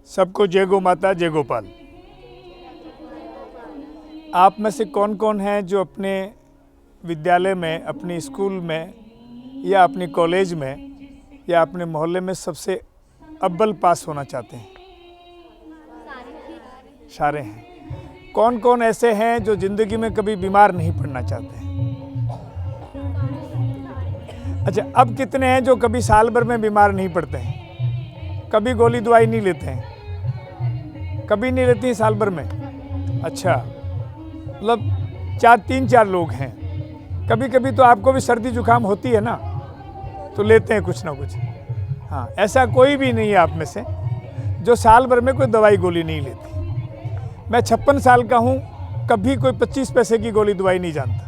सबको जय गो माता, जय गोपाल। आप में से कौन कौन हैं जो अपने विद्यालय में, अपने स्कूल में या अपने कॉलेज में या अपने मोहल्ले में सबसे अव्वल पास होना चाहते हैं? सारे हैं। कौन कौन ऐसे हैं जो ज़िंदगी में कभी बीमार नहीं पड़ना चाहते हैं? अच्छा, अब कितने हैं जो कभी साल भर में बीमार नहीं पड़ते हैं? कभी गोली दवाई नहीं लेते हैं? कभी नहीं लेती साल भर में? अच्छा, मतलब तीन चार लोग हैं। कभी कभी तो आपको भी सर्दी जुकाम होती है ना, तो लेते हैं कुछ ना कुछ। हाँ, ऐसा कोई भी नहीं है आप में से जो साल भर में कोई दवाई गोली नहीं लेती। मैं 56 साल का हूँ, कभी कोई 25 पैसे की गोली दवाई नहीं जानता।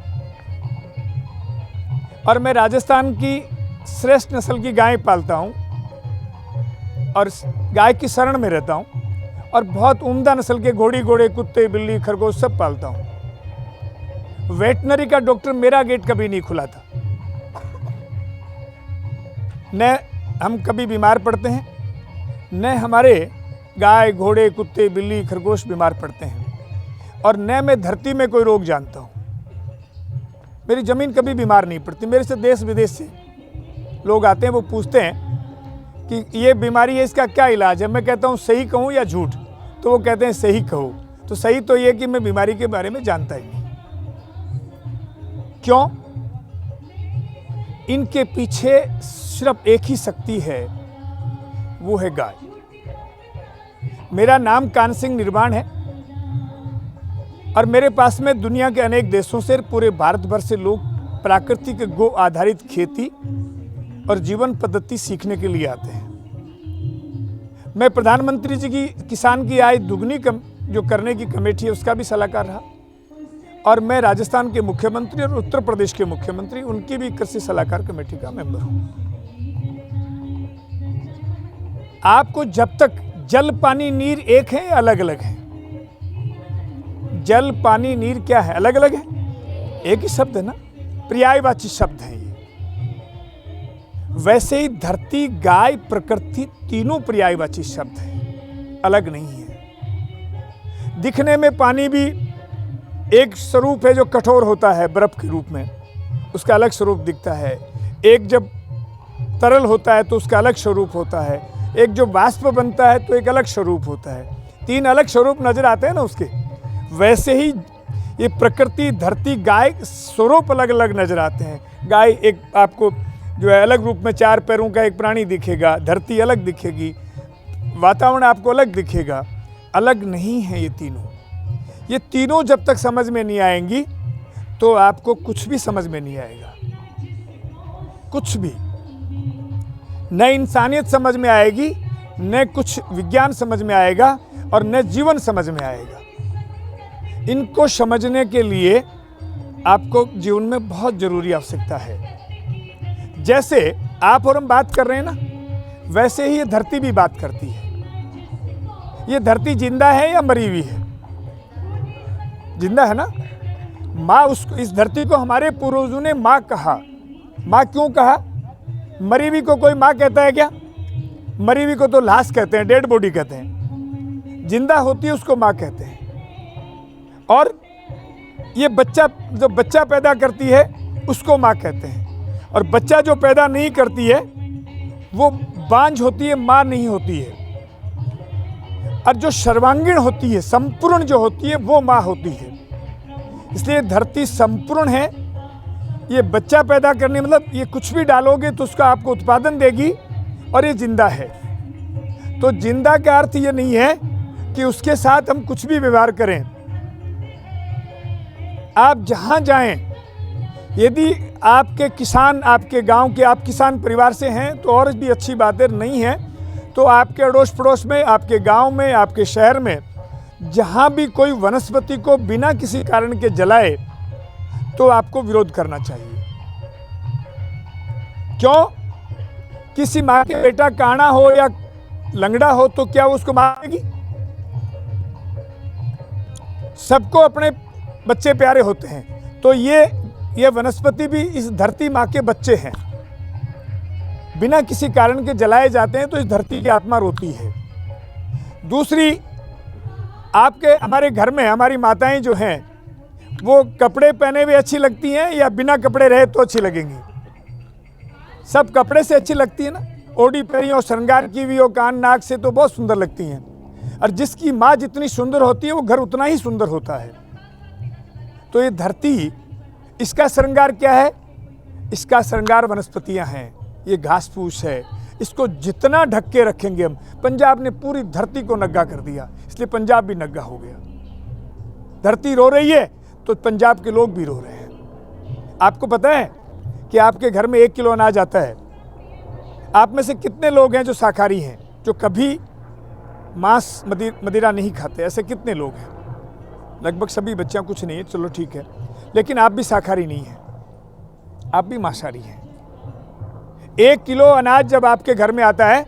और मैं राजस्थान की श्रेष्ठ नस्ल की गाय पालता हूँ और गाय की शरण में रहता हूँ और बहुत उम्दा नस्ल के घोड़े, कुत्ते, बिल्ली, खरगोश सब पालता हूँ। वेटनरी का डॉक्टर मेरा गेट कभी नहीं खुला था। न हम कभी बीमार पड़ते हैं, न हमारे गाय, घोड़े, कुत्ते, बिल्ली, खरगोश बीमार पड़ते हैं, और न मैं धरती में कोई रोग जानता हूँ। मेरी ज़मीन कभी बीमार नहीं पड़ती। मेरे से देश विदेश से लोग आते हैं, वो पूछते हैं कि ये बीमारी है, इसका क्या इलाज है? मैं कहता हूँ सही कहूँ या झूठ? तो वो कहते हैं सही कहो। तो सही तो ये कि मैं बीमारी के बारे में जानता ही नहीं। क्यों? इनके पीछे सिर्फ एक ही शक्ति है, वो है गाय। मेरा नाम कान सिंह निर्वाण है और मेरे पास में दुनिया के अनेक देशों से, पूरे भारत भर से लोग प्राकृतिक गो आधारित खेती और जीवन पद्धति सीखने के लिए आते हैं। मैं प्रधानमंत्री जी की किसान की आय दुगनी जो करने की कमेटी है, उसका भी सलाहकार रहा, और मैं राजस्थान के मुख्यमंत्री और उत्तर प्रदेश के मुख्यमंत्री, उनकी भी कृषि सलाहकार कमेटी का मेंबर हूं। आपको जब तक जल, पानी, नीर एक है या अलग अलग है? जल, पानी, नीर क्या है? अलग अलग है? एक ही शब्द है ना, पर्यायवाची शब्द है ये। वैसे ही धरती, गाय, प्रकृति तीनों पर्यायवाची शब्द हैं, अलग नहीं है। दिखने में पानी भी एक स्वरूप है जो कठोर होता है बर्फ के रूप में, उसका अलग स्वरूप दिखता है। एक जब तरल होता है तो उसका अलग स्वरूप होता है। एक जो वाष्प बनता है तो एक अलग स्वरूप होता है। तीन अलग स्वरूप नजर आते हैं ना उसके। वैसे ही ये प्रकृति, धरती, गाय, स्वरूप अलग अलग नजर आते हैं। गाय एक आपको जो है अलग रूप में 4 पैरों का एक प्राणी दिखेगा, धरती अलग दिखेगी, वातावरण आपको अलग दिखेगा। अलग नहीं है ये तीनों। ये तीनों जब तक समझ में नहीं आएंगी तो आपको कुछ भी समझ में नहीं आएगा, कुछ भी। न इंसानियत समझ में आएगी, न कुछ विज्ञान समझ में आएगा, और न जीवन समझ में आएगा। इनको समझने के लिए आपको जीवन में बहुत जरूरी आवश्यकता है। जैसे आप और हम बात कर रहे हैं ना, वैसे ही ये धरती भी बात करती है। ये धरती जिंदा है या मरी हुई है? जिंदा है ना। माँ, इस धरती को हमारे पूर्वजों ने माँ कहा। माँ क्यों कहा? मरी हुई को कोई माँ कहता है क्या? मरी हुई को तो लाश कहते हैं, डेड बॉडी कहते हैं। जिंदा होती है उसको माँ कहते हैं। और ये बच्चा, जो बच्चा पैदा करती है उसको माँ कहते हैं। और बच्चा जो पैदा नहीं करती है वो बांझ होती है, माँ नहीं होती है। और जो सर्वांगीण होती है, संपूर्ण जो होती है, वो माँ होती है। इसलिए धरती संपूर्ण है। ये बच्चा पैदा करने, मतलब ये कुछ भी डालोगे तो उसका आपको उत्पादन देगी, और ये जिंदा है। तो जिंदा का अर्थ ये नहीं है कि उसके साथ हम कुछ भी व्यवहार करें। आप जहां जाएं, यदि आपके किसान, आपके गांव के, आप किसान परिवार से हैं तो और भी अच्छी बात है। नहीं है तो आपके अड़ोस पड़ोस में, आपके गांव में, आपके शहर में, जहां भी कोई वनस्पति को बिना किसी कारण के जलाए तो आपको विरोध करना चाहिए। क्यों? किसी माँ के बेटा काना हो या लंगड़ा हो तो क्या उसको मारेगी? सबको अपने बच्चे प्यारे होते हैं। तो ये वनस्पति भी इस धरती माँ के बच्चे हैं। बिना किसी कारण के जलाए जाते हैं तो इस धरती की आत्मा रोती है। दूसरी, आपके हमारे घर में हमारी माताएं जो हैं वो कपड़े पहने हुए अच्छी लगती हैं या बिना कपड़े रहे तो अच्छी लगेंगी? सब कपड़े से अच्छी लगती है ना। ओढ़ी पहनी और श्रृंगार की हुई हो कान नाक से तो बहुत सुंदर लगती हैं। और जिसकी माँ जितनी सुंदर होती है वो घर उतना ही सुंदर होता है। तो ये धरती, इसका श्रृंगार क्या है? इसका श्रृंगार वनस्पतियां हैं, ये घास फूस है। इसको जितना ढक के रखेंगे हम, पंजाब ने पूरी धरती को नंगा कर दिया, इसलिए पंजाब भी नंगा हो गया। धरती रो रही है तो पंजाब के लोग भी रो रहे हैं। आपको पता है कि आपके घर में 1 किलो अनाज आता है, आप में से कितने लोग हैं जो शाकाहारी हैं, जो कभी मांस मदिरा नहीं खाते? ऐसे कितने लोग हैं? लगभग सभी बच्चा, कुछ नहीं है, चलो ठीक है। लेकिन आप भी शाकाहारी नहीं हैं, आप भी मांसाहारी हैं। 1 किलो अनाज जब आपके घर में आता है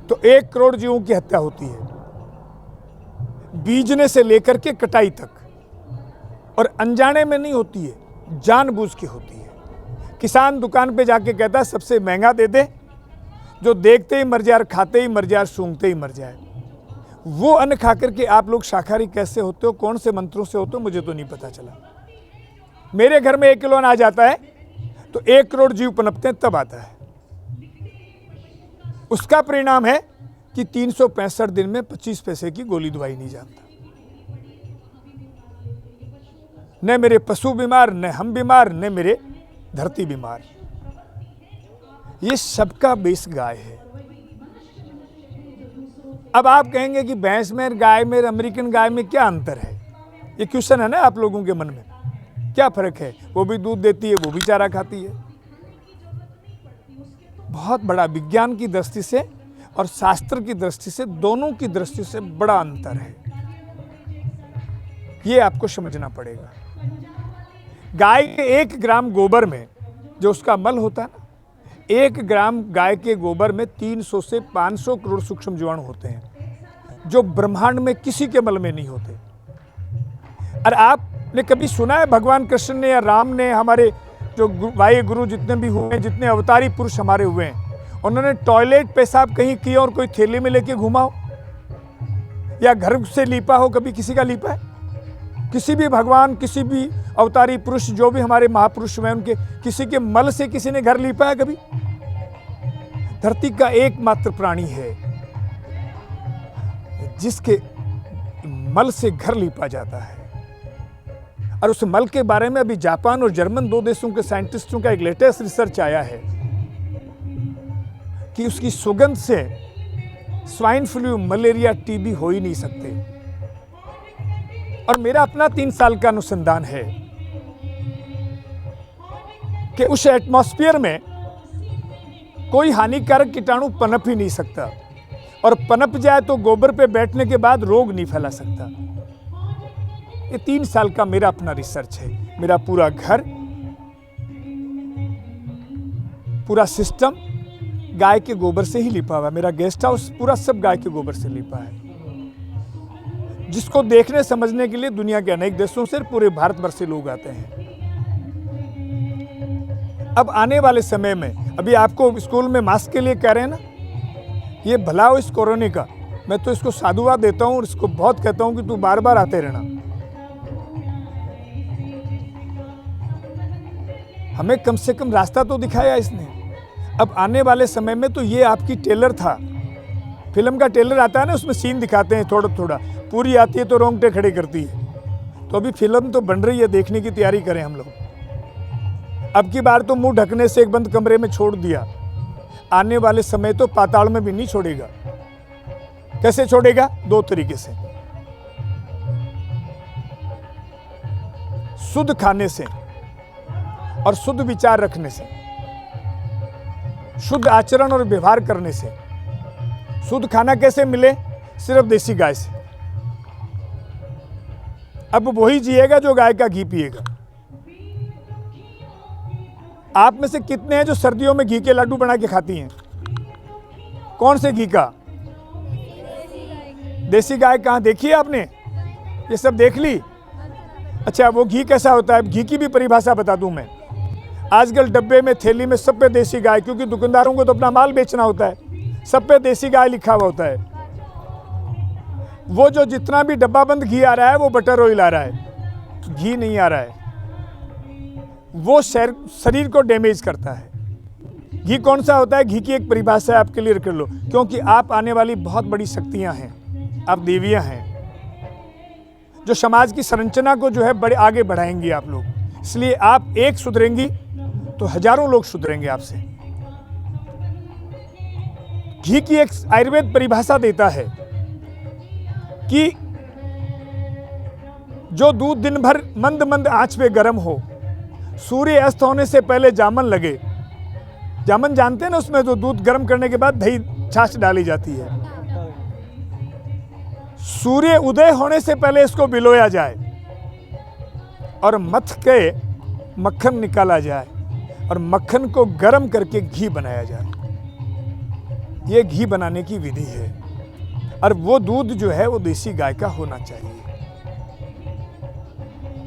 तो 1 करोड़ जीवों की हत्या होती है, बीजने से लेकर के कटाई तक। और अनजाने में नहीं होती है, जानबूझ के होती है। किसान दुकान पे जाके कहता है सबसे महंगा दे दे, जो देखते ही मर जाए और खाते ही मर जाए और सूंघते ही मर जाए। वो अन्न खा करके आप लोग शाकाहारी कैसे होते हो? कौन से मंत्रों से होते हो? मुझे तो नहीं पता चला। मेरे घर में 1 किलो अनाज आता है तो 1 करोड़ जीव पनपते हैं, तब आता है। उसका परिणाम है कि 365 दिन में 25 पैसे की गोली दवाई नहीं जानता। न मेरे पशु बीमार, न हम बीमार, न मेरे धरती बीमार। ये सबका बेस गाय है। अब आप कहेंगे कि भैंस में, गाय में, अमेरिकन गाय में क्या अंतर है? ये क्वेश्चन है ना आप लोगों के मन में, क्या फर्क है? वो भी दूध देती है, वो भी चारा खाती है। बहुत बड़ा विज्ञान की दृष्टि से और शास्त्र की दृष्टि से, दोनों की दृष्टि से बड़ा अंतर है। ये आपको समझना पड़ेगा। गाय के 1 ग्राम गोबर में जो उसका मल होता है ना, 1 ग्राम गाय के गोबर में 300 से 500 करोड़ सूक्ष्म जीवाणु होते हैं, जो ब्रह्मांड में किसी के मल में नहीं होते। और आपने कभी सुना है भगवान कृष्ण ने या राम ने, हमारे जो वायु गुरु जितने भी हुए, जितने अवतारी पुरुष हमारे हुए हैं, उन्होंने टॉयलेट पेशाब कहीं किया और कोई थैली में लेके घुमा हो या घर से लीपा हो? कभी किसी का लीपा है? किसी भी भगवान, किसी भी अवतारी पुरुष, जो भी हमारे महापुरुष हुए, उनके किसी के मल से किसी ने घर लीपा है कभी? धरती का एकमात्र प्राणी है जिसके मल से घर लीपा जाता है। और उस मल के बारे में अभी जापान और जर्मन 2 देशों के साइंटिस्टों का एक लेटेस्ट रिसर्च आया है कि उसकी सुगंध से स्वाइन फ्लू, मलेरिया, टीबी हो ही नहीं सकते। और मेरा अपना 3 साल का अनुसंधान है कि उस एटमॉस्फेयर में कोई हानिकारक कीटाणु पनप ही नहीं सकता, और पनप जाए तो गोबर पे बैठने के बाद रोग नहीं फैला सकता। ये 3 साल का मेरा अपना रिसर्च है। मेरा पूरा घर, पूरा सिस्टम गाय के गोबर से ही लिपा हुआ है। मेरा गेस्ट हाउस पूरा सब गाय के गोबर से लिपा है, जिसको देखने समझने के लिए दुनिया के अनेक देशों से, पूरे भारतवर्ष से लोग आते हैं। अब आने वाले समय में, अभी आपको स्कूल में मास्क के लिए कह रहे हैं ना, ये भला हो इस कोरोना का। मैं तो इसको साधुवाद देता हूं और इसको बहुत कहता हूं कि तू बार बार आते रहना। हमें कम से कम रास्ता तो दिखाया इसने। अब आने वाले समय में तो ये आपकी टेलर था, फिल्म का टेलर आता है ना, उसमें सीन दिखाते हैं थोड़ा थोड़ा, पूरी आती है तो रोंगटे खड़े करती है। तो अभी फिल्म तो बन रही है, देखने की तैयारी करें हम लोग। अब की बार तो मुंह ढकने से एक बंद कमरे में छोड़ दिया, आने वाले समय तो पाताल में भी नहीं छोड़ेगा। कैसे छोड़ेगा? 2 तरीके से, शुद्ध खाने से और शुद्ध विचार रखने से, शुद्ध आचरण और व्यवहार करने से। शुद्ध खाना कैसे मिले? सिर्फ देसी गाय से। अब वही जिएगा जो गाय का घी पिएगा। आप में से कितने हैं जो सर्दियों में घी के लड्डू बना के खाती हैं? कौन से घी का? देसी गाय। कहाँ देखी है आपने? ये सब देख ली? अच्छा, वो घी कैसा होता है? घी की भी परिभाषा बता दूं मैं। आजकल डब्बे में, थैली में सब पे देसी गाय, क्योंकि दुकानदारों को तो अपना माल बेचना होता है, सब पे देसी गाय लिखा हुआ होता है। वो जो जितना भी डब्बा बंद घी आ रहा है वो बटर ऑयल आ रहा है, तो घी नहीं आ रहा है, वो शरीर को डैमेज करता है। घी कौन सा होता है? घी की एक परिभाषा आप क्लियर कर लो, क्योंकि आप आने वाली बहुत बड़ी शक्तियां हैं, आप देवियां हैं जो समाज की संरचना को जो है बड़े आगे बढ़ाएंगी आप लोग। इसलिए आप एक सुधरेंगी तो हजारों लोग सुधरेंगे आपसे। घी की एक आयुर्वेद परिभाषा देता है कि जो दूध दिन भर मंद मंद आंच पे गर्म हो, सूर्य अस्त होने से पहले जामन लगे, जामन जानते हैं ना, उसमें जो दूध गर्म करने के बाद दही छाछ डाली जाती है, सूर्य उदय होने से पहले इसको भिगोया जाए और मथ के मक्खन निकाला जाए और मक्खन को गर्म करके घी बनाया जाए। ये घी बनाने की विधि है और वो दूध जो है वो देसी गाय का होना चाहिए।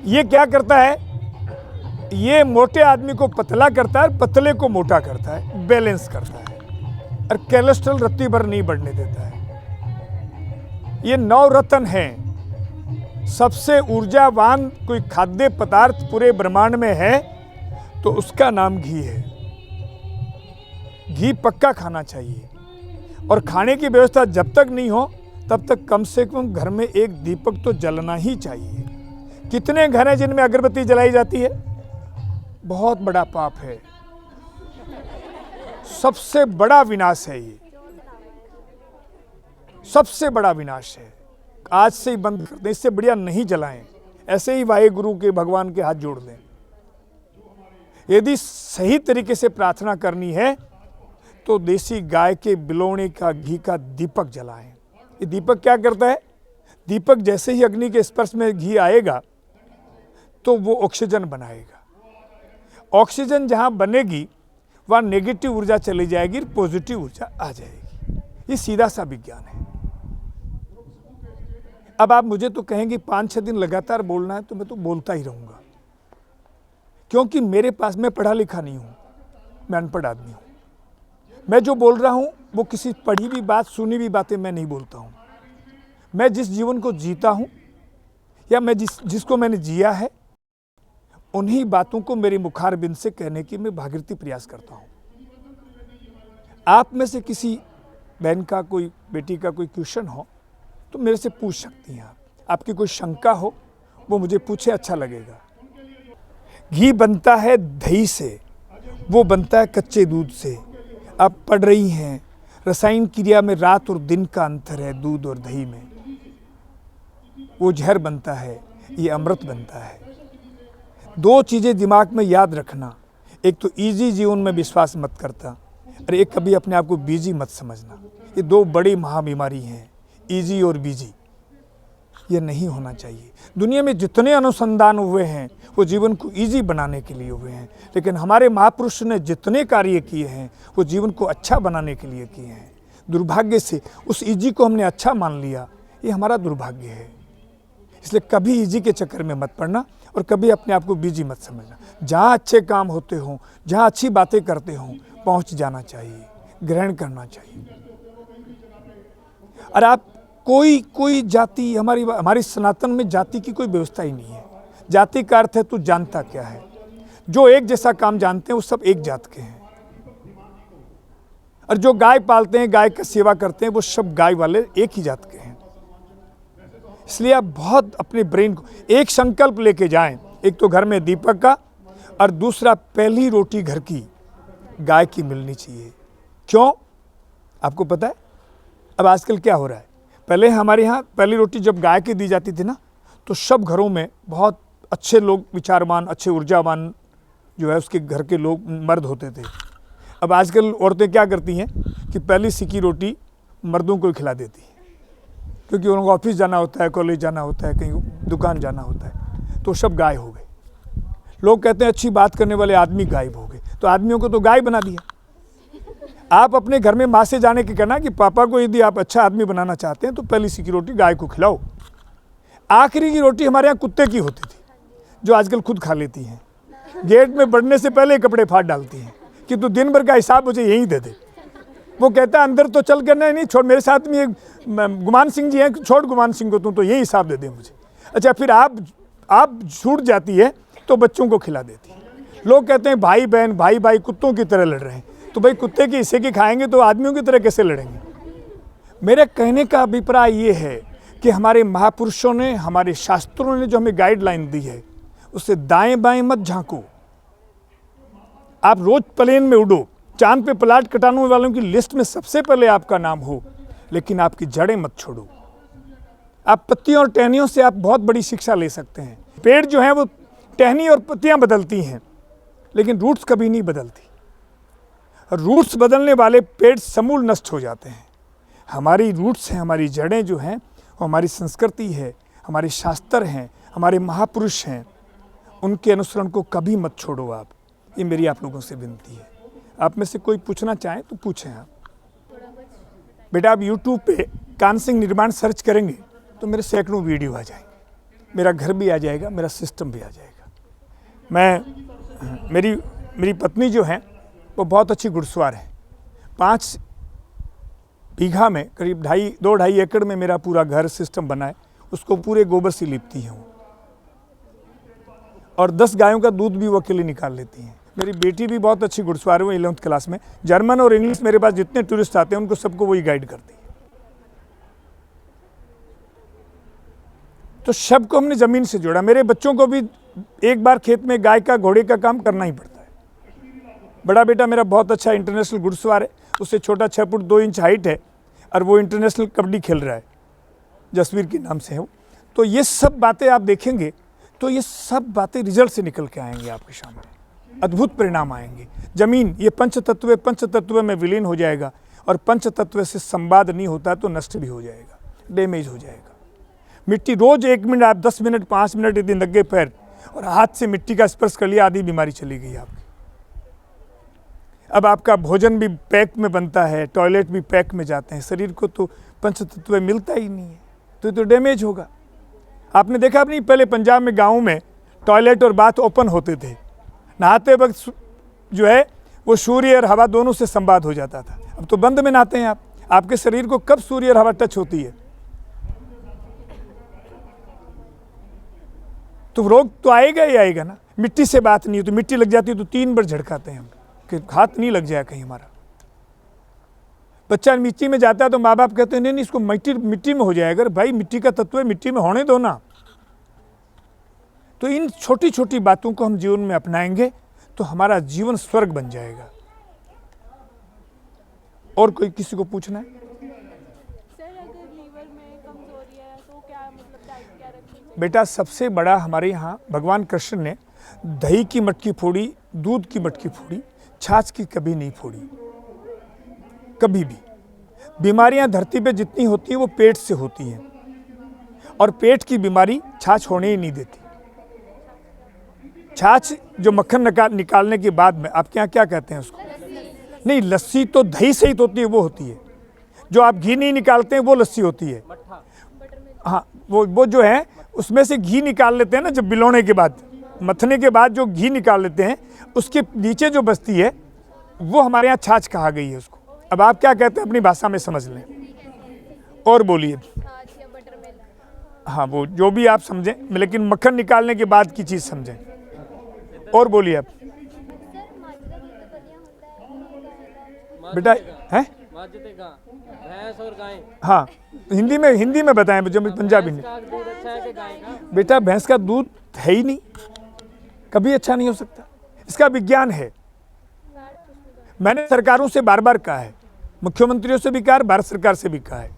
ये क्या करता है? ये मोटे आदमी को पतला करता है, पतले को मोटा करता है, बैलेंस करता है और कोलेस्ट्रॉल रत्ती भर नहीं बढ़ने देता है। ये 9 रत्न हैं। सबसे ऊर्जावान कोई खाद्य पदार्थ पूरे ब्रह्मांड में है तो उसका नाम घी है। घी पक्का खाना चाहिए और खाने की व्यवस्था जब तक नहीं हो तब तक कम से कम घर में एक दीपक तो जलना ही चाहिए। कितने घर हैं जिनमें अगरबत्ती जलाई जाती है? बहुत बड़ा पाप है, सबसे बड़ा विनाश है, ये सबसे बड़ा विनाश है। आज से ही बंद कर दें, इससे बढ़िया नहीं जलाएं। ऐसे ही वाहेगुरु के भगवान के हाथ जोड़ दें। यदि सही तरीके से प्रार्थना करनी है तो देसी गाय के बिलौने का घी का दीपक जलाएं। ये दीपक क्या करता है? दीपक जैसे ही अग्नि के स्पर्श में घी आएगा तो वो ऑक्सीजन बनाएगा। ऑक्सीजन जहां बनेगी वहां नेगेटिव ऊर्जा चली जाएगी, पॉजिटिव ऊर्जा आ जाएगी। ये सीधा सा विज्ञान है। अब आप मुझे तो कहेंगे 5-6 दिन लगातार बोलना है, तो मैं तो बोलता ही रहूंगा, क्योंकि मेरे पास, मैं पढ़ा लिखा नहीं हूं, मैं अनपढ़ आदमी हूं। मैं जो बोल रहा हूं वो किसी पढ़ी हुई बात, सुनी हुई बातें मैं नहीं बोलता हूं। मैं जिस जीवन को जीता हूं या मैं जिसको मैंने जिया है, उन्हीं बातों को मेरे मुखारबिंद से कहने की मैं भागीरथी प्रयास करता हूं। आप में से किसी बहन का, कोई बेटी का कोई क्वेश्चन हो तो मेरे से पूछ सकती हैं। आपकी कोई शंका हो वो मुझे पूछे, अच्छा लगेगा। घी बनता है दही से, वो बनता है कच्चे दूध से। आप पढ़ रही हैं रसायन क्रिया में रात और दिन का अंतर है दूध और दही में। वो जहर बनता है, ये अमृत बनता है। 2 चीज़ें दिमाग में याद रखना, एक तो इजी जीवन में विश्वास मत करता और एक कभी अपने आप को बिजी मत समझना। ये 2 बड़ी महाबीमारी हैं, इजी और बिजी। ये नहीं होना चाहिए। दुनिया में जितने अनुसंधान हुए हैं वो जीवन को इजी बनाने के लिए हुए हैं, लेकिन हमारे महापुरुष ने जितने कार्य किए हैं वो जीवन को अच्छा बनाने के लिए किए हैं। दुर्भाग्य से उस इजी को हमने अच्छा मान लिया, ये हमारा दुर्भाग्य है। इसलिए कभी इजी के चक्कर में मत पड़ना और कभी अपने आप को बिजी मत समझना। जहाँ अच्छे काम होते हों, जहाँ अच्छी बातें करते हों, पहुँच जाना चाहिए, ग्रहण करना चाहिए। और आप कोई जाति, हमारी सनातन में जाति की कोई व्यवस्था ही नहीं है। जाति का अर्थ है तू जानता क्या है। जो एक जैसा काम जानते हैं वो सब एक जात के हैं, और जो गाय पालते हैं, गाय का सेवा करते हैं, वो सब गाय वाले एक ही जात के हैं। इसलिए आप बहुत अपने ब्रेन को एक संकल्प लेके जाएं, एक तो घर में दीपक का, और दूसरा पहली रोटी घर की गाय की मिलनी चाहिए। क्यों? आपको पता है अब आजकल क्या हो रहा है? पहले हमारे यहाँ पहली रोटी जब गाय की दी जाती थी ना, तो सब घरों में बहुत अच्छे लोग, विचारवान, अच्छे ऊर्जावान जो है उसके घर के लोग, मर्द होते थे। अब आजकल औरतें क्या करती हैं कि पहली सिकी रोटी मर्दों को खिला देती हैं, क्योंकि उनको ऑफिस जाना होता है, कॉलेज जाना होता है, कहीं दुकान जाना होता है, तो सब गाय हो गए। लोग कहते हैं अच्छी बात करने वाले आदमी गायब हो गए, तो आदमियों को तो गाय बना दिया। आप अपने घर में माँ से जाने के कहना कि पापा को यदि आप अच्छा आदमी बनाना चाहते हैं तो पहली सिकी रोटी गाय को खिलाओ। आखिरी की रोटी हमारे यहाँ कुत्ते की होती थी, जो आजकल खुद खा लेती हैं। गेट में बढ़ने से पहले कपड़े फाड़ डालती हैं कि तू दिन भर का हिसाब मुझे यहीं दे दे। वो कहता है अंदर तो चल कर नहीं छोड़, मेरे साथ में एक गुमान सिंह जी हैं, छोड़ गुमान सिंह को, तुम तो यही हिसाब दे दे मुझे। अच्छा फिर आप छूट जाती है तो बच्चों को खिला देती है। लोग कहते हैं भाई बहन भाई भाई कुत्तों की तरह लड़ रहे हैं, तो भाई कुत्ते के हिस्से के खाएंगे तो आदमियों की तरह कैसे लड़ेंगे। मेरे कहने का अभिप्राय ये है कि हमारे महापुरुषों ने, हमारे शास्त्रों ने जो हमें गाइडलाइन दी है, उससे दाएं बाएं मत झांको। आप रोज प्लेन में उड़ो, चांद पे प्लाट कटाने वालों की लिस्ट में सबसे पहले आपका नाम हो, लेकिन आपकी जड़ें मत छोड़ो। आप पत्तियों और टहनियों से आप बहुत बड़ी शिक्षा ले सकते हैं। पेड़ जो हैं वो टहनी और पत्तियां बदलती हैं, लेकिन रूट्स कभी नहीं बदलती। रूट्स बदलने वाले पेड़ समूल नष्ट हो जाते हैं। हमारी रूट्स हैं, हमारी जड़ें जो हैं वो हमारी संस्कृति है, हमारे शास्त्र हैं, हमारे महापुरुष हैं, उनके अनुसरण को कभी मत छोड़ो आप। ये मेरी आप लोगों से विनती है। आप में से कोई पूछना चाहें तो पूछें आप। बेटा आप YouTube पे कान सिंह निर्माण सर्च करेंगे तो मेरे सैकड़ों वीडियो आ जाएंगे, मेरा घर भी आ जाएगा, मेरा सिस्टम भी आ जाएगा। मेरी पत्नी जो है वो बहुत अच्छी घुड़सवार है। 5 बीघा में करीब 2-2.5 एकड़ में मेरा पूरा घर सिस्टम बना है, उसको पूरे गोबर से लिपती है वो, और 10 गायों का दूध भी वो अकेले निकाल लेती हैं। मेरी बेटी भी बहुत अच्छी घुड़सवार है, वो 11th क्लास में। जर्मन और इंग्लिश मेरे पास जितने टूरिस्ट आते हैं उनको सबको वही गाइड करती है। तो सबको हमने ज़मीन से जोड़ा। मेरे बच्चों को भी एक बार खेत में गाय का घोड़े का काम करना ही पड़ता है। बड़ा बेटा मेरा बहुत अच्छा इंटरनेशनल घुड़सवार है, उससे छोटा 6 फुट 2 इंच हाइट है, और वो इंटरनेशनल कबड्डी खेल रहा है, जसवीर के नाम से है वो। तो ये सब बातें आप देखेंगे तो ये सब बातें रिजल्ट से निकल के आएंगे आपके सामने, अद्भुत परिणाम आएंगे। जमीन ये पंचतत्व में विलीन हो जाएगा, और पंचतत्व से संवाद नहीं होता तो नष्ट भी हो जाएगा, डैमेज हो जाएगा। मिट्टी रोज 1 मिनट आप 10 मिनट 5 मिनट यदि लगे पैर और हाथ से मिट्टी का स्पर्श कर लिया, आधी बीमारी चली गई आपकी। अब आपका भोजन भी पैक में बनता है, टॉयलेट भी पैक में जाते हैं, शरीर को तो पंचतत्व मिलता ही नहीं है, तो डैमेज होगा। आपने देखा अपनी पहले पंजाब में गाँव में टॉयलेट और बाथ ओपन होते थे, नहाते वक्त जो है वो सूर्य और हवा दोनों से संवाद हो जाता था। अब तो बंद में नहाते हैं आप। आपके शरीर को कब सूर्य और हवा टच होती है तो रोग तो आएगा ही आएगा ना। मिट्टी से बात नहीं हो तो मिट्टी लग जाती है तो 3 बार झड़काते हैं हम कि हाथ नहीं लग जाए कहीं हमारा। बच्चा मिट्टी में जाता है तो माँ बाप कहते हैं नहीं इसको मिट्टी में हो जाएगा। भाई मिट्टी का तत्व है, मिट्टी में होने दो ना। तो इन छोटी छोटी बातों को हम जीवन में अपनाएंगे तो हमारा जीवन स्वर्ग बन जाएगा। और कोई किसी को पूछना है? सर अगर लीवर में कमजोरी है तो क्या मतलब डाइट क्या रखनी चाहिए? बेटा सबसे बड़ा हमारे यहाँ भगवान कृष्ण ने दही की मटकी फोड़ी, दूध की मटकी फोड़ी, छाछ की कभी नहीं फोड़ी, कभी भी। बीमारियां धरती पे जितनी होती है वो पेट से होती हैं, और पेट की बीमारी छाछ होने ही नहीं देती। छाछ जो मक्खन निकालने के बाद में आपके यहाँ क्या कहते हैं उसको? नहीं, लस्सी तो दही सहित होती है, वो होती है। जो आप घी नहीं निकालते हैं वो लस्सी होती है। हाँ, वो जो है उसमें से घी निकाल लेते हैं ना, जब बिलोने के बाद, मथने के बाद जो घी निकाल लेते हैं, उसके नीचे जो बचती है वो हमारे यहाँ छाछ कहा गई है उसको। अब आप क्या कहते हैं अपनी भाषा में समझ लें और बोलिए। हाँ, वो जो भी आप समझें, लेकिन मक्खन निकालने के बाद की चीज़ समझें और बोलिए आप। बेटा है भैंस और गाय। हाँ, हिंदी में बताएं, जो पंजाबी में। बेटा भैंस का दूध है ही नहीं, कभी अच्छा नहीं हो सकता। इसका विज्ञान है। मैंने सरकारों से बार बार कहा है, मुख्यमंत्रियों से भी कहा, भारत सरकार से भी कहा है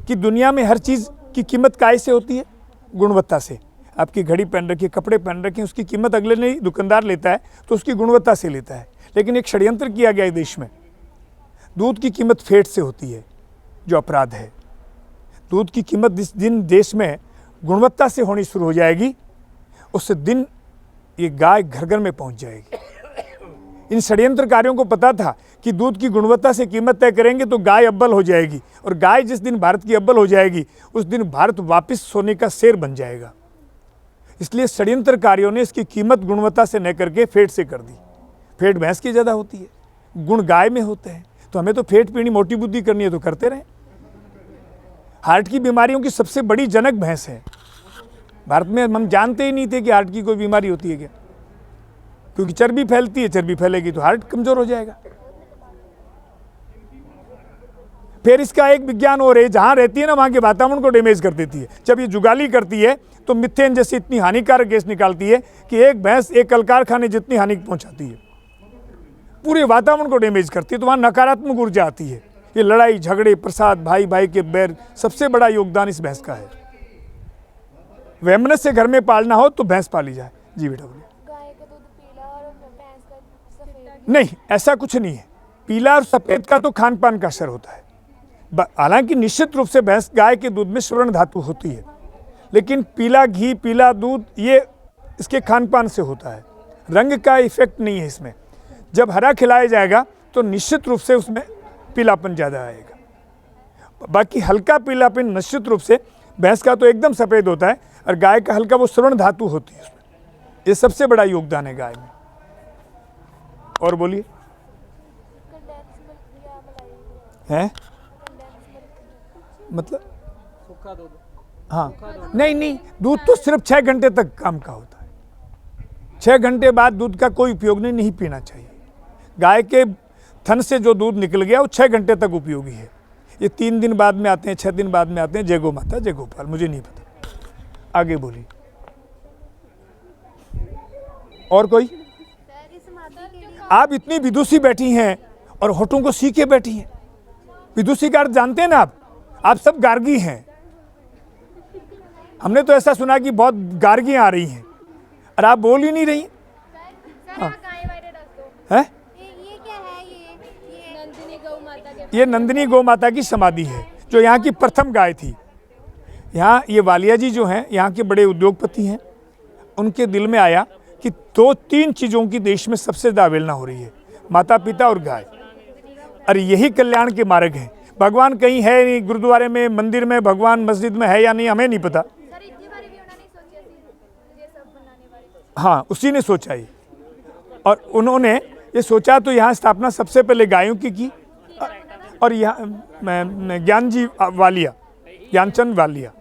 कि दुनिया में हर चीज़ की कीमत काय से होती है? गुणवत्ता से। आपकी घड़ी पहन रखी है, कपड़े पहन रखे हैं, उसकी कीमत अगले नहीं दुकानदार लेता है तो उसकी गुणवत्ता से लेता है। लेकिन एक षड्यंत्र किया गया है देश में, दूध की कीमत फैट से होती है, जो अपराध है। दूध की कीमत जिस दिन देश में गुणवत्ता से होनी शुरू हो जाएगी, उस दिन ये गाय घर घर में पहुंच जाएगी। इन षड्यंत्रकारियों को पता था कि दूध की गुणवत्ता से कीमत तय करेंगे तो गाय अव्वल हो जाएगी, और गाय जिस दिन भारत की अव्वल हो जाएगी उस दिन भारत वापस सोने का शेर बन जाएगा। इसलिए षड्यंत्रकारियों ने इसकी कीमत गुणवत्ता से न करके फैट से कर दी। फैट भैंस की ज़्यादा होती है, गुण गाय में होते हैं। तो हमें तो फेट पीनी मोटी बुद्धि करनी है तो करते रहें। हार्ट की बीमारियों की सबसे बड़ी जनक भैंस है। भारत में हम जानते ही नहीं थे कि हार्ट की कोई बीमारी होती है क्या, क्योंकि चर्बी फैलती है, चर्बी फैलेगी तो हार्ट कमजोर हो जाएगा। फिर इसका एक विज्ञान और है, जहां रहती है ना वहां के वातावरण को डैमेज कर देती है। जब ये जुगाली करती है तो मिथेन जैसी इतनी हानिकारक गैस निकालती है कि एक भैंस एक कल कारखाने जितनी हानि पहुंचाती है, पूरे वातावरण को डैमेज करती है। तो वहां नकारात्मक ऊर्जा आती है। ये लड़ाई झगड़े प्रसाद भाई भाई के बैर, सबसे बड़ा योगदान इस भैंस का है। वैमनस्य से घर में पालना हो तो भैंस पाली जाए। जी बेटा बोलिए। गाय का दूध पीला और भैंस का सफेद? नहीं, ऐसा कुछ नहीं है। पीला और सफेद का तो खान पान का असर होता है। हालांकि निश्चित रूप से भैंस गाय के दूध में स्वर्ण धातु होती है, लेकिन पीला घी पीला दूध ये इसके खान पान से होता है। रंग का इफेक्ट नहीं है इसमें। जब हरा खिलाया जाएगा तो निश्चित रूप से उसमें पीलापन ज़्यादा आएगा। बाकी हल्का पीलापन निश्चित रूप से भैंस का तो एकदम सफ़ेद होता है, और गाय का हल्का वो स्वर्ण धातु होती है उसमें। ये सबसे बड़ा योगदान है गाय में। और बोलिए। हैं मतलब सूखा दूध। हाँ, नहीं, दूध तो सिर्फ 6 घंटे तक काम का होता है। 6 घंटे बाद दूध का कोई उपयोग नहीं पीना चाहिए। गाय के थन से जो दूध निकल गया वो 6 घंटे तक उपयोगी है। ये 3 दिन बाद में आते हैं, 6 दिन बाद में आते हैं। जय गौ माता, जय गोपाल। मुझे नहीं पता। आगे बोलिए। और कोई? आप इतनी विदुषी बैठी हैं और होठों को सीखे बैठी हैं। विदुषी का अर्थ जानते हैं ना आप सब गार्गी हैं। हमने तो ऐसा सुना कि बहुत गार्गियां आ रही हैं और आप बोल ही नहीं रही हैं। हैं? ये क्या है? ये नंदिनी गौ माता के? ये नंदिनी गौ माता की समाधि है, जो यहाँ की प्रथम गाय थी। यहाँ ये वालिया जी जो हैं, यहाँ के बड़े उद्योगपति हैं। उनके दिल में आया कि 2-3 चीज़ों की देश में सबसे ज़्यादा अवहेलना हो रही है, माता पिता और गाय। और यही कल्याण के मार्ग हैं। भगवान कहीं है नहीं, गुरुद्वारे में, मंदिर में, भगवान मस्जिद में है या नहीं हमें नहीं पता। हाँ, उसी ने सोचा ये। और उन्होंने ये सोचा तो यहाँ स्थापना सबसे पहले गायों की और यहाँ ज्ञान जी वालिया, ज्ञानचंद वालिया,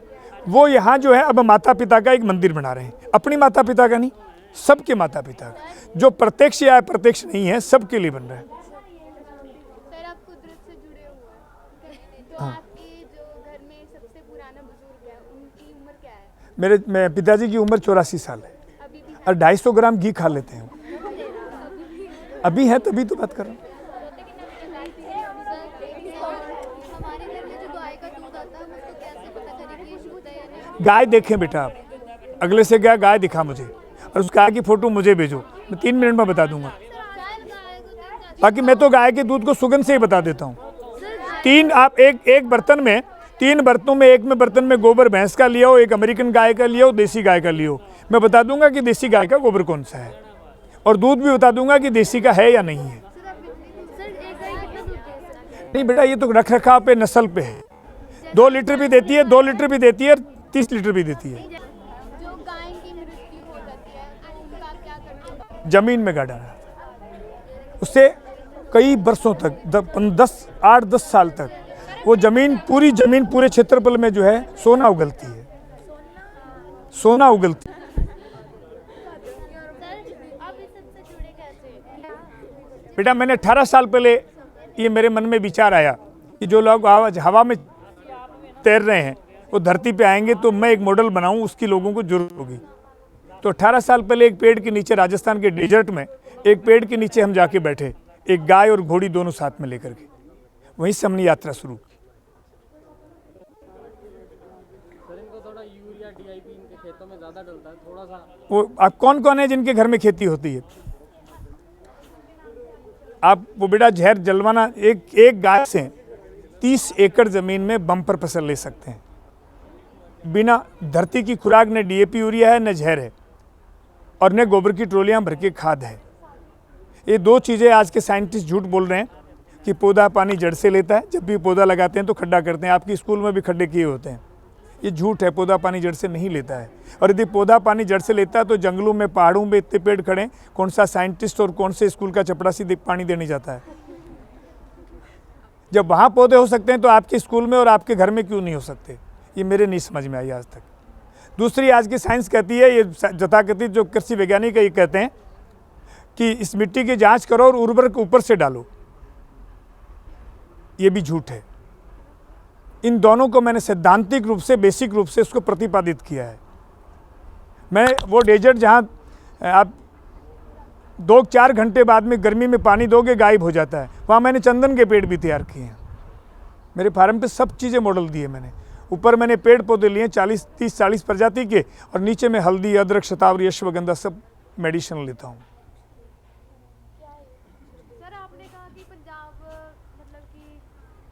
वो यहाँ जो है अब माता पिता का एक मंदिर बना रहे हैं। अपनी माता पिता का नहीं, सबके माता पिता का, जो प्रत्यक्ष या अप्रत्यक्ष नहीं है, सबके लिए बन रहा है। सर, आप कुदरत से जुड़े हुए हैं, तो आपके जो घर में सबसे पुराना बुजुर्ग है, उनकी उम्र क्या है? मेरे पिताजी की उम्र 84 साल है और 250 ग्राम घी खा लेते हैं। अभी है तभी तो बात कर रहा हूँ। हमारे घर में जो गाय का दूध आता है, उसको कैसे पता करें कि ये शुद्ध है या नहीं? गाय देखें बेटा आप, अगले से क्या गाय दिखा मुझे और उस गाय की फोटो मुझे भेजो, मैं 3 मिनट में बता दूंगा। बाकी मैं तो गाय के दूध को सुगंध से ही बता देता हूँ। 3 आप एक बर्तन में, 3 बर्तनों में, एक में बर्तन में गोबर भैंस का लिया हो, एक अमेरिकन गाय का लिया हो, देसी गाय का लिया हो। मैं बता दूंगा कि देसी गाय का गोबर कौन सा है, और दूध भी बता दूंगा कि देसी का है या नहीं है। नहीं बेटा, ये तो रख रखाव पे, नस्ल पे है। 2 लीटर भी देती है, 2 लीटर भी देती है, 30 लीटर भी देती है। जो गाय की मृत्यु हो जाती है, उनका क्या करते हैं? जमीन में गाड़ डाला, उससे कई वर्षों तक 8-10 साल तक वो जमीन, पूरी जमीन, पूरे क्षेत्रफल में जो है सोना उगलती है, सोना उगलती है। बेटा, मैंने 18 साल पहले ये मेरे मन में विचार आया कि जो लोग हवा में तैर रहे हैं वो धरती पे आएंगे तो मैं एक मॉडल बनाऊं, उसकी लोगों को जरूरत होगी। तो 18 साल पहले एक पेड़ के नीचे, राजस्थान के डेजर्ट में एक पेड़ के नीचे हम जाके बैठे, एक गाय और घोड़ी दोनों साथ में लेकर के, वहीं से हमने यात्रा शुरू की। सर, इनको थोड़ा यूरिया DIP इनके खेतों में ज़्यादा डलता है, थोड़ा सा। वो आप कौन है जिनके घर में खेती होती है? आप वो बेटा जहर जलवाना, एक गाय से 30 एकड़ ज़मीन में बम्पर फसल ले सकते हैं बिना, धरती की खुराक न DAP यूरिया है, न जहर है, और न गोबर की ट्रोलियां भर के खाद है। ये 2 चीज़ें आज के साइंटिस्ट झूठ बोल रहे हैं कि पौधा पानी जड़ से लेता है। जब भी पौधा लगाते हैं तो खड्डा करते हैं, आपकी स्कूल में भी खड्डे किए होते हैं। ये झूठ है, पौधा पानी जड़ से नहीं लेता है। और यदि पौधा पानी जड़ से लेता है तो जंगलों में, पहाड़ों में इतने पेड़ खड़े, कौन सा साइंटिस्ट और कौन से स्कूल का चपड़ासी पानी देने जाता है? जब वहाँ पौधे हो सकते हैं तो आपके स्कूल में और आपके घर में क्यों नहीं हो सकते? ये मेरे नहीं समझ में आई आज तक। दूसरी, आज की साइंस कहती है, ये तथाकथित जो कृषि वैज्ञानिक है ये कहते हैं कि इस मिट्टी की जांच करो और उर्वरक ऊपर से डालो। ये भी झूठ है। इन दोनों को मैंने सैद्धांतिक रूप से, बेसिक रूप से उसको प्रतिपादित किया है। मैं वो डेजर्ट जहाँ आप 2-4 घंटे बाद में गर्मी में पानी दोगे गायब हो जाता है, वहाँ मैंने चंदन के पेड़ भी तैयार किए हैं। मेरे फार्म पे सब चीज़ें मॉडल दिए मैंने। ऊपर मैंने पेड़ पौधे लिए 30-40 प्रजाति के, और नीचे में हल्दी, अदरक, शतावरी, अश्वगंधा सब मेडिसिन लेता हूँ। सर आपने कहा कि पंजाब मतलब कि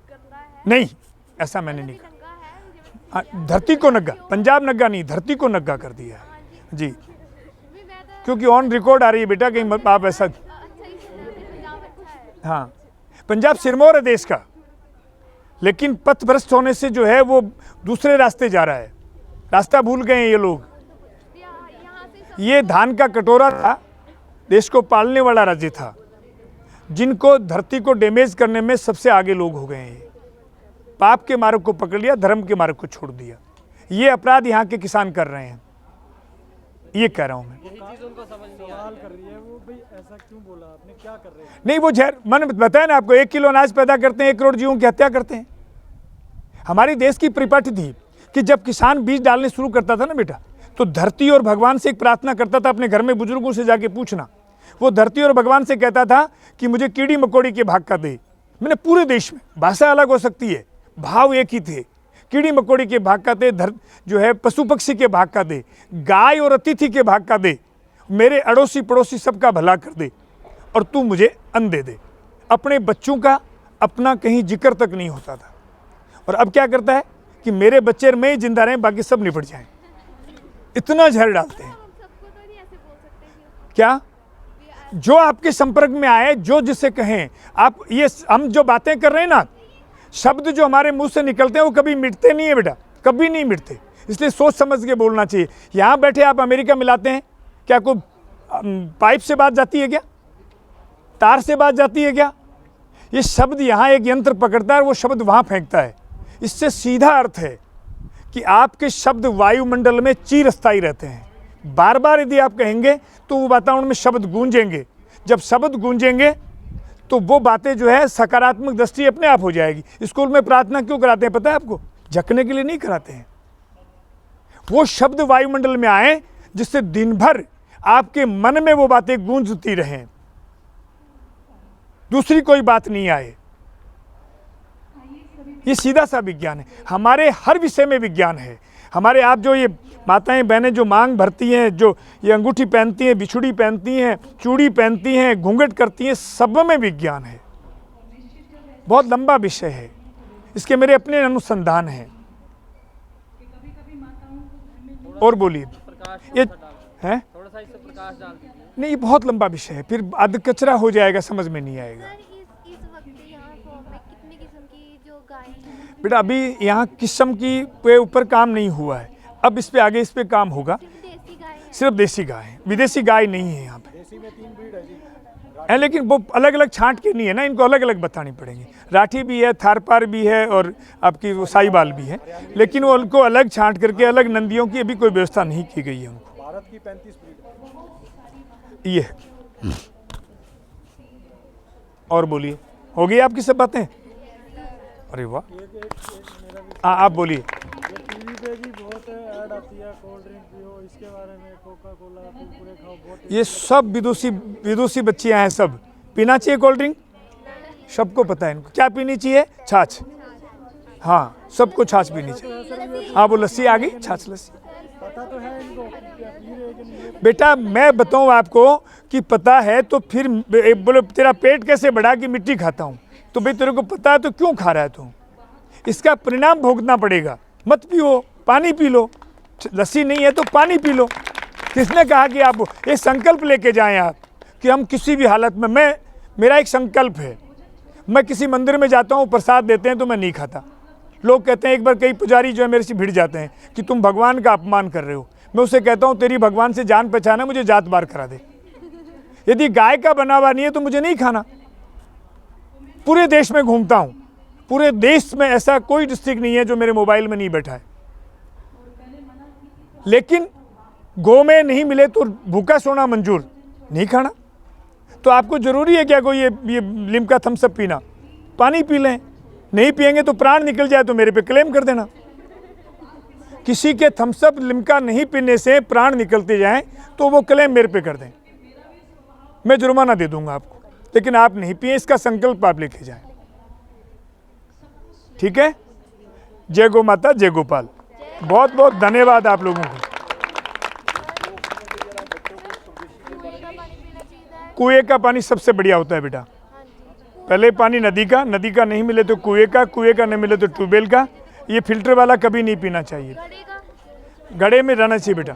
गंदा है, नहीं, ऐसा मैंने नहीं नंगा है, कहा। धरती को नग्गा, पंजाब नग्गा नहीं, धरती को नग्गा कर दिया है जी। भी मैं तो क्योंकि ऑन रिकॉर्ड आ रही है बेटा, कहीं आप ऐसा। अच्छा ही सुना है, पंजाब अच्छा है। हाँ, पंजाब सिरमौर है देश का, लेकिन पथ भ्रष्ट होने से जो है वो दूसरे रास्ते जा रहा है। रास्ता भूल गए हैं ये लोग। यहाँ से ये धान का कटोरा था, देश को पालने वाला राज्य था, जिनको धरती को डैमेज करने में सबसे आगे लोग हो गए हैं। पाप के मार्ग को पकड़ लिया, धर्म के मार्ग को छोड़ दिया। ये अपराध यहाँ के किसान कर रहे हैं, ये कह रहा हूँ मैं। यही चीज उनको समझ नहीं आ रही। कर रही है वो, भाई ऐसा क्यों बोला आपने, क्या कर रहे हैं? नहीं, वो जहर, मैंने बताया ना आपको, 1 किलो अनाज पैदा करते हैं, 1 करोड़ जीवों की हत्या करते हैं। हमारी देश की परिपाटी थी कि जब किसान बीज डालने शुरू करता था ना बेटा, तो धरती और भगवान से एक प्रार्थना करता था। अपने घर में बुजुर्गों से जाके पूछना, वो धरती और भगवान से कहता था कि मुझे कीड़ी मकोड़ी के भाग का दे। मैंने पूरे देश में, भाषा अलग हो सकती है, भाव एक ही थे। कीड़ी मकोड़ी के भाग का दे, जो है पशु पक्षी के भाग का दे, गाय और अतिथि के भाग का दे, मेरे अड़ोसी पड़ोसी सबका भला कर दे, और तू मुझे अन्न दे दे। अपने बच्चों का अपना कहीं जिक्र तक नहीं होता था। और अब क्या करता है कि मेरे बच्चे मैं ही जिंदा रहें, बाकी सब निपट जाएं। इतना जहर डालते हैं। हम सबको तो नहीं ऐसे बोल सकते कि क्या? जो आपके संपर्क में आए, जो जिसे कहें आप, ये हम जो बातें कर रहे हैं ना, शब्द जो हमारे मुंह से निकलते हैं वो कभी मिटते नहीं है बेटा, कभी नहीं मिटते। इसलिए सोच समझ के बोलना चाहिए। यहाँ बैठे आप अमेरिका मिलाते हैं, क्या कोई पाइप से बात जाती है क्या? तार से बात जाती है क्या? ये शब्द यहाँ एक यंत्र पकड़ता है और वो शब्द वहाँ फेंकता है। इससे सीधा अर्थ है कि आपके शब्द वायुमंडल में चिरस्थायी रहते हैं। बार बार यदि आप कहेंगे तो वो वातावरण में शब्द गूंजेंगे। जब शब्द गूंजेंगे तो वो बातें जो है सकारात्मक दृष्टि अपने आप हो जाएगी। स्कूल में प्रार्थना क्यों कराते हैं पता है आपको? झकने के लिए नहीं कराते हैं। वो शब्द वायुमंडल में आए जिससे दिन भर आपके मन में वो बातें गूंजती रहें, दूसरी कोई बात नहीं आए। ये सीधा सा विज्ञान है। हमारे हर विषय में विज्ञान है। हमारे आप जो ये माताएं बहनें जो मांग भरती हैं, जो ये अंगूठी पहनती हैं, बिछुड़ी पहनती हैं, चूड़ी पहनती हैं, घूंघट करती हैं, सब में विज्ञान है। बहुत लंबा विषय है, इसके मेरे अपने अनुसंधान हैं। और बोलिए ये है, थोड़ा सा इससे प्रकाश डाल दीजिए। नहीं, ये बहुत लंबा विषय है, फिर अध कचरा हो जाएगा, समझ में नहीं आएगा। सर इस वक्त यहाँ फॉर्म में कितने किस्म की जो गायें हैं? बेटा अभी यहाँ किस्म की पे ऊपर काम नहीं हुआ है, अब इस पे आगे इस पे काम होगा। देसी गाय हैं? सिर्फ देसी गाय है, विदेशी गाय नहीं है यहाँ पे। देसी में 3 ब्रीड है जी। है, लेकिन वो अलग अलग छांट के नहीं है ना, इनको अलग अलग बतानी पड़ेंगी। राठी भी है, थारपार भी है, और आपकी वो साहिवाल भी है, लेकिन वो उनको अलग छांट करके अलग नंदियों की अभी कोई व्यवस्था नहीं की गई है उनको। भारत की 35 ब्रीड है। ये है। और बोलिए, हो गई आपकी सब बातें? अरे वाह, आप बोलिए। ये टीवी पे भी बहुत ऐड आती है, कोल्ड ड्रिंक पियो, इसके बारे में, कोका कोला कुरकुरे खाओ, बहुत ये सब विदुषी बच्चियां हैं। सब पीना चाहिए कोल्ड ड्रिंक, सबको पता है इनको। क्या पीनी चाहिए? छाछ। हाँ, सबको छाछ पीनी चाहिए। हाँ, वो लस्सी आ गई, छाछ लस्सी। पता तो है इनको, पी रहे कि नहीं। बेटा मैं बताऊं आपको कि पता है तो फिर बोले तेरा पेट कैसे बढ़ा कि मिट्टी खाता हूं? तो भाई तेरे को पता है तो क्यों खा रहा है तू? इसका परिणाम भोगना पड़ेगा। मत पियो, पानी पी लो। लस्सी नहीं है तो पानी पी लो। किसने कहा कि आप एक संकल्प लेके जाएं आप कि हम किसी भी हालत में, मेरा एक संकल्प है, मैं किसी मंदिर में जाता हूँ, प्रसाद देते हैं तो मैं नहीं खाता। लोग कहते हैं, एक बार कई पुजारी जो है मेरे से भिड़ जाते हैं कि तुम भगवान का अपमान कर रहे हो। मैं उससे कहता हूँ तेरी भगवान से जान पहचान है, मुझे जात बार करा दे। यदि गाय का बना हुआ नहीं है तो मुझे नहीं खाना। पूरे देश में घूमता हूँ, पूरे देश में ऐसा कोई डिस्ट्रिक्ट नहीं है जो मेरे मोबाइल में नहीं बैठा है। लेकिन गौ में नहीं मिले तो भूखा सोना मंजूर, नहीं खाना। तो आपको जरूरी है क्या कोई ये लिम्का थम्सअप पीना? पानी पी लें, नहीं पिएंगे तो प्राण निकल जाए तो मेरे पे क्लेम कर देना। किसी के थम्सअप लिम्का नहीं पीने से प्राण निकलते जाएं तो वो क्लेम मेरे पे कर दें, मैं जुर्माना दे दूंगा आपको। लेकिन आप नहीं पिए, इसका संकल्प आप लेके जाएं, ठीक है? जय गौ माता, जय गोपाल। बहुत बहुत धन्यवाद आप लोगों को। कुएं का पानी सबसे बढ़िया होता है बेटा। पहले पानी नदी का नहीं मिले तो कुएं का नहीं मिले तो ट्यूबवेल का। ये फिल्टर वाला कभी नहीं पीना चाहिए, घड़े में रहना चाहिए बेटा।